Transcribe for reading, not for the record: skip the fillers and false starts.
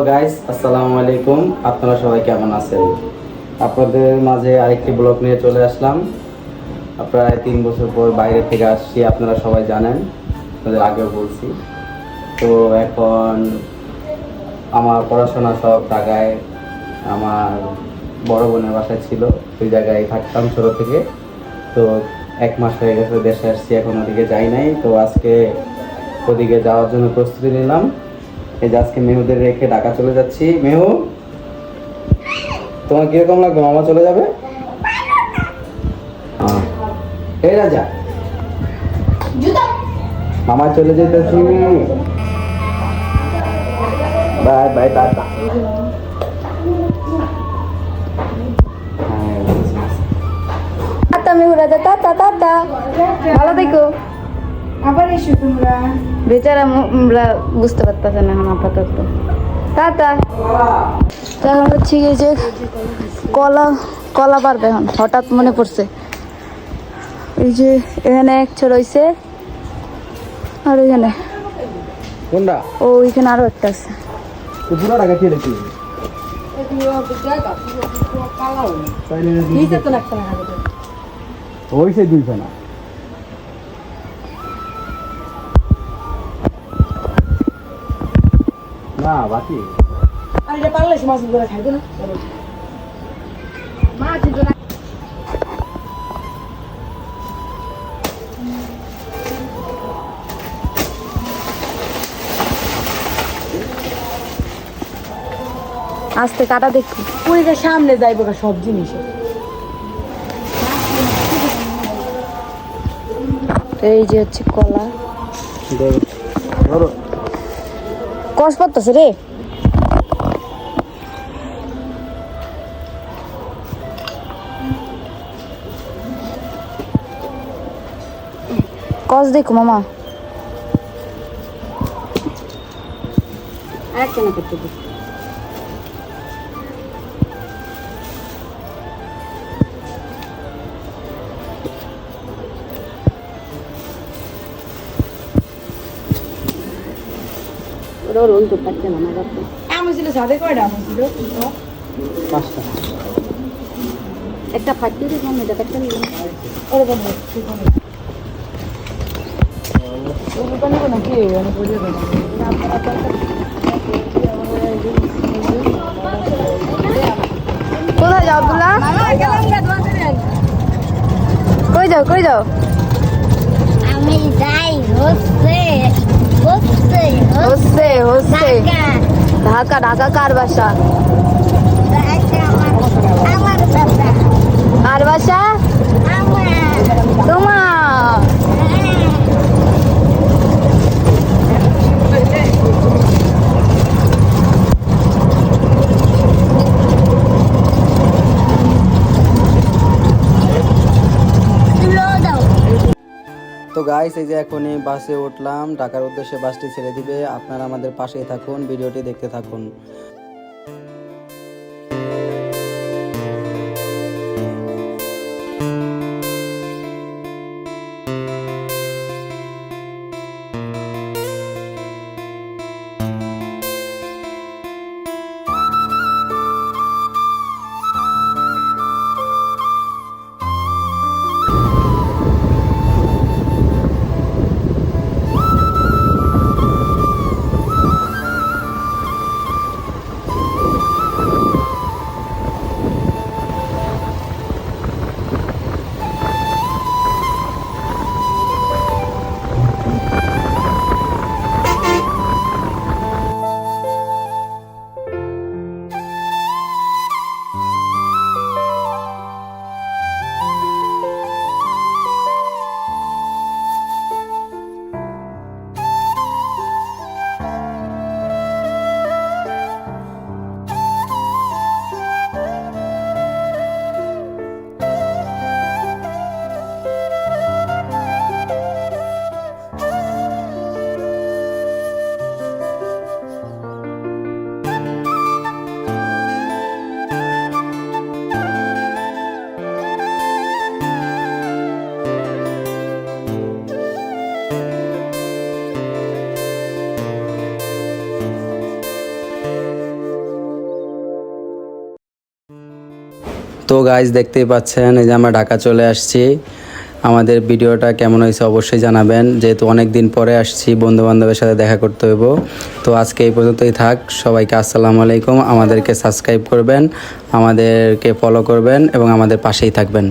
Guys, আসসালামু আলাইকুম। আপনারা সবাই কেমন আছেন? আপনাদের মাঝে আরেকটি ব্লগ নিয়ে চলে আসলাম। প্রায় 3 বছর পর বাইরে থেকে আসছি, আপনারা সবাই জানেন, আপনাদের আগেও বলছি। তো এখন আমার পড়াশোনা সব ঢাকায়, আমার বড় বোনের বাসায় ছিল, ওই জায়গায় থাকতাম ছোটো থেকে। তো 1 মাস হয়ে গেছে দেশে আসছি, এখন ওদিকে যাই নাই। তো আজকে ওদিকে যাওয়ার জন্য প্রস্তুতি নিলাম। এই যে আজকে মেহুদের রেখে ঢাকা চলে যাচ্ছি। মেহু, তোমার কিরকম লাগবে? মামা চলে যাবে। এই রাজা, মামা চলে যেতেছি। Bye bye, tata. টাটা মেহু রাজা, টাটা টাটা, ভালো থেকো। আবার এসো তোমরা। বেচারা বুঝতে পারতেছে না এখন আপাতত। টাটা। এখন হচ্ছে কি যে কলা কলা পারবে এখন, হঠাৎ মনে পড়ছে। এই যে এখানে একটা রয়েছে, আর ওইখানে কোনটা? ওইখানে আরো একটা আছে। পুরো ঢাকা খেয়ে দেখি। ওই সে 2 ফেনা না বাকি। আর এটা পারলে মাছ ধরে খাইবে না। মাছ ধরে আস্তে কাটা দেখি। পুরীতে সামনে যাইব সব জিনিসে। তো এই যে হচ্ছে কলা, ধরো। কষ পড়তেছে রে। কষ দেখো মামা। আর কেন করতে দিই? রোল তো পাচ্ছে না আমার কাছে। আমার ছিল সাথে কয়টা আমার ছিল? 5টা। একটা ফাটতে দিয়ে সামনে এটা একটা নিলাম। ওরকম ঠিক আছে। ওখানে কোনো কি আমি বুঝে গেলাম। কোথায় যাও আব্দুল্লাহ? কই যাও কই যাও? আমি যাই হচ্ছে হচ্ছে হচ্ছে হচ্ছে ঢাকা। ঢাকা কার বাসা? আমার দাদা কার বাসা? আমার তোমার। তো গাইস, এই যে এখনই বাসে উঠলাম, ঢাকার উদ্দেশ্যে বাসটি ছেড়ে দিবে। আপনারা আমাদের পাশেই থাকুন, ভিডিওটি দেখতে থাকুন। তো গাইজ দেখতেই পাচ্ছেন এই যে আমরা ঢাকা চলে আসছি। আমাদের ভিডিওটা কেমন হয়েছে অবশ্যই জানাবেন, যেহেতু অনেক দিন পরে আসছি, বন্ধু বান্ধবের সাথে দেখা করতে হইব। তো আজকে এই পর্যন্তই থাক। সবাইকে আসসালামু আলাইকুম। আমাদেরকে সাবস্ক্রাইব করবেন, আমাদেরকে ফলো করবেন এবং আমাদের পাশেই থাকবেন।